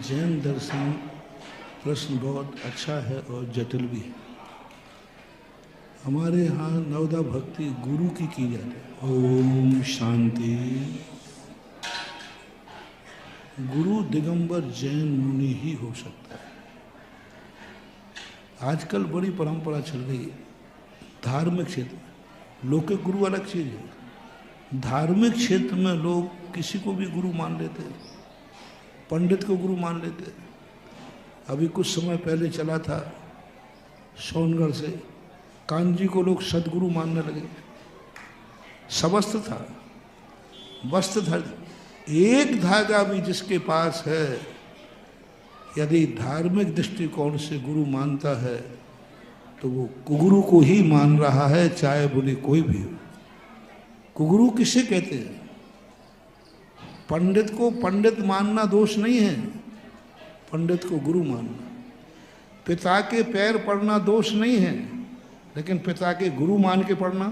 जैन दर्शन प्रश्न बहुत अच्छा है और जटिल भी है। हमारे यहाँ नवदा भक्ति गुरु की जाती है। ओम शांति। गुरु दिगंबर जैन मुनि ही हो सकता है। आजकल बड़ी परंपरा चल रही है धार्मिक क्षेत्र में। लौकिक गुरु अलग चीज है, धार्मिक क्षेत्र में लोग किसी को भी गुरु मान लेते हैं, पंडित को गुरु मान लेते हैं। अभी कुछ समय पहले चला था सोनगढ़ से कांजी को लोग सदगुरु मानने लगे। सबस्त्र था, वस्त्र था, एक धागा भी जिसके पास है, यदि धार्मिक दृष्टिकोण से गुरु मानता है तो वो कुगुरु को ही मान रहा है, चाहे बोले कोई भी हो। कुगुरु किसे कहते हैं? पंडित को पंडित मानना दोष नहीं है, पंडित को गुरु मानना। पिता के पैर पड़ना दोष नहीं है, लेकिन पिता के गुरु मान के पढ़ना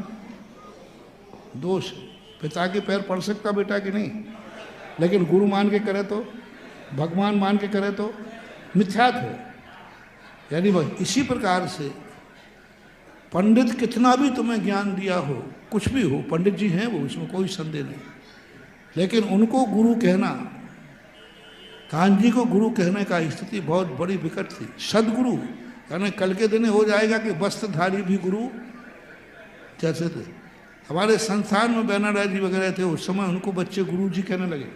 दोष है। पिता के पैर पड़ सकता बेटा कि नहीं, लेकिन गुरु मान के करे तो, भगवान मान के करे तो मिथ्यात है। यानी इसी प्रकार से पंडित कितना भी तुम्हें ज्ञान दिया हो, कुछ भी हो, पंडित जी हैं वो, इसमें कोई संदेह नहीं, लेकिन उनको गुरु कहना, कांजी को गुरु कहने का स्थिति बहुत बड़ी विकट थी। सदगुरु यानी कल के दिन हो जाएगा कि वस्त्रधारी भी गुरु जैसे थे। हमारे संस्थान में बैनरराय जी वगैरह थे, उस समय उनको बच्चे गुरु जी कहने लगे,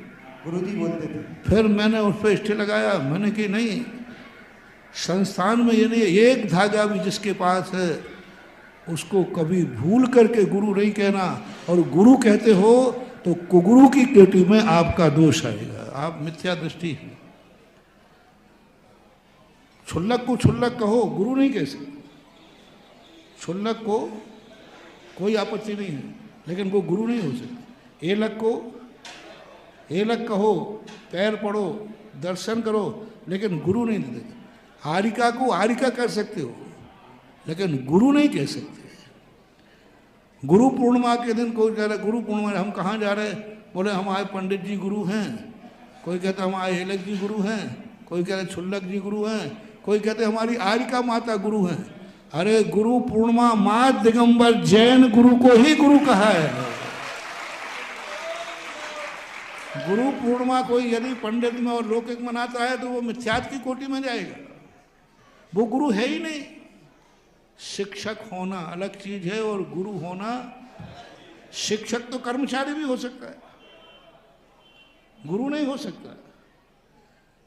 गुरु जी बोलते थे। फिर मैंने उस पर स्टे लगाया, मैंने कि नहीं, संस्थान में ये नहीं, एक धागा भी जिसके पास है उसको कभी भूल करके गुरु नहीं कहना। और गुरु कहते हो तो कुगुरु की कोटि में आपका दोष आएगा, आप मिथ्या दृष्टि है। छुल्लक को छुल्लक कहो, गुरु नहीं कह सकते। छुल्लक को कोई आपत्ति नहीं है, लेकिन वो गुरु नहीं हो सकते। एलक को एलक कहो, पैर पड़ो, दर्शन करो, लेकिन गुरु नहीं देते। आरिका को आरिका कर सकते हो, लेकिन गुरु नहीं कह सकते। गुरु पूर्णिमा के दिन कोई कह रहा है गुरु पूर्णिमा, हम कहाँ जा रहे हैं? बोले हमारे पंडित जी गुरु हैं, कोई कहता हमारे हेलक जी गुरु हैं, कोई कहते छुल्लक जी गुरु हैं, कोई कहते हमारी आरिका माता गुरु हैं। अरे गुरु पूर्णिमा माँ दिगंबर जैन गुरु को ही गुरु कहा है। गुरु पूर्णिमा कोई यदि पंडित में और लौकिक मनाता है तो वो मिथ्यात की कोटि में जाएगा, वो गुरु है ही नहीं। शिक्षक होना अलग चीज है और गुरु होना, शिक्षक तो कर्मचारी भी हो सकता है, गुरु नहीं हो सकता।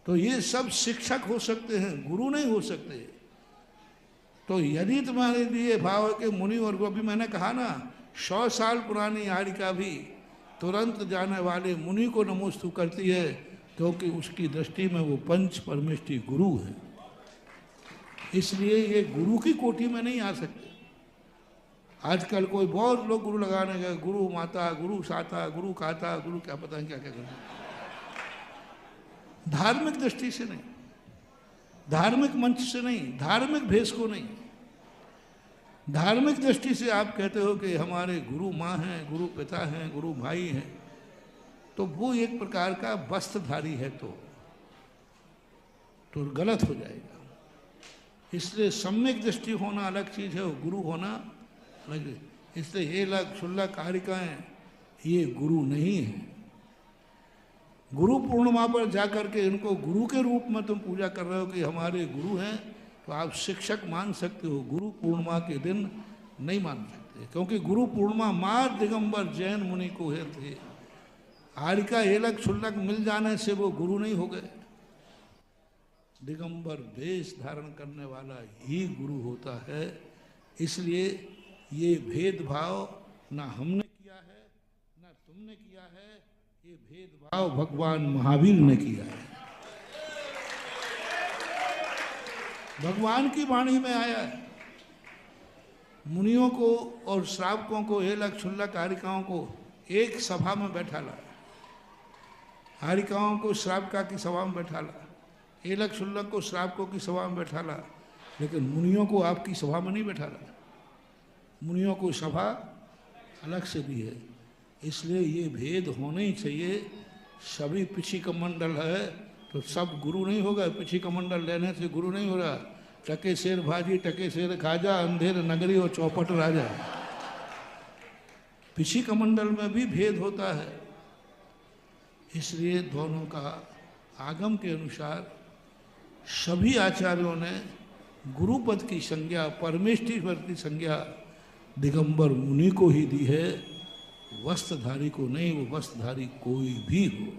तो ये सब शिक्षक हो सकते हैं, गुरु नहीं हो सकते। तो यदि तुम्हारे लिए भाव है कि मुनि और अभी मैंने कहा ना, 100 साल पुरानी आरिका भी तुरंत जाने वाले मुनि को नमोस्तु करती है, क्योंकि उसकी दृष्टि में वो पंच परमेष्टि गुरु है। इसलिए ये गुरु की कोटि में नहीं आ सकते। आजकल कोई बहुत लोग गुरु लगाने गए, गुरु माता, गुरु साता, गुरु काता, गुरु क्या पता है क्या क्या करते। धार्मिक दृष्टि से नहीं, धार्मिक मंच से नहीं, धार्मिक भेष को नहीं, धार्मिक दृष्टि से आप कहते हो कि हमारे गुरु माँ हैं, गुरु पिता हैं, गुरु भाई हैं, तो वो एक प्रकार का वस्त्रधारी है, तो गलत हो जाएगा। इसलिए सम्यक दृष्टि होना अलग चीज है और गुरु होना अलग है। इसलिए ये लग शुल्लक कारिकाएं ये गुरु नहीं है। गुरु पूर्णिमा पर जाकर के इनको गुरु के रूप में तुम पूजा कर रहे हो कि हमारे गुरु हैं, तो आप शिक्षक मान सकते हो, गुरु पूर्णिमा के दिन नहीं मान सकते, क्योंकि गुरु पूर्णिमा माँ दिगंबर जैन मुनि को है थे। आरिका एलक शुल्लक मिल जाने से वो गुरु नहीं हो गए। दिगंबर वेश धारण करने वाला ही गुरु होता है। इसलिए ये भेदभाव ना हमने किया है ना तुमने किया है, ये भेदभाव भगवान महावीर ने किया है। भगवान की वाणी में आया है। मुनियों को और श्रावकों को, एलक शुल्लक आरिकाओं को एक सभा में बैठा ला, आरिकाओं को श्रावका की सभा में बैठा ला, एलक शुल्लक को श्रावकों की सभा में बैठा ला, लेकिन मुनियों को आपकी सभा में नहीं बैठा ला। मुनियों को सभा अलग से दी है। इसलिए ये भेद होने ही चाहिए। सभी पिछी का मंडल है तो सब गुरु नहीं होगा, पिछी कमंडल लेने से गुरु नहीं हो रहा। टके शेर भाजी टके शेर खाजा, अंधेर नगरी और चौपट राजा। पिछी कमंडल में भी भेद होता है। इसलिए दोनों का आगम के अनुसार सभी आचार्यों ने गुरुपद की संज्ञा, परमेष्ठीश्वर की संज्ञा दिगंबर मुनि को ही दी है, वस्त्रधारी को नहीं। वो वस्त्रधारी कोई भी हो।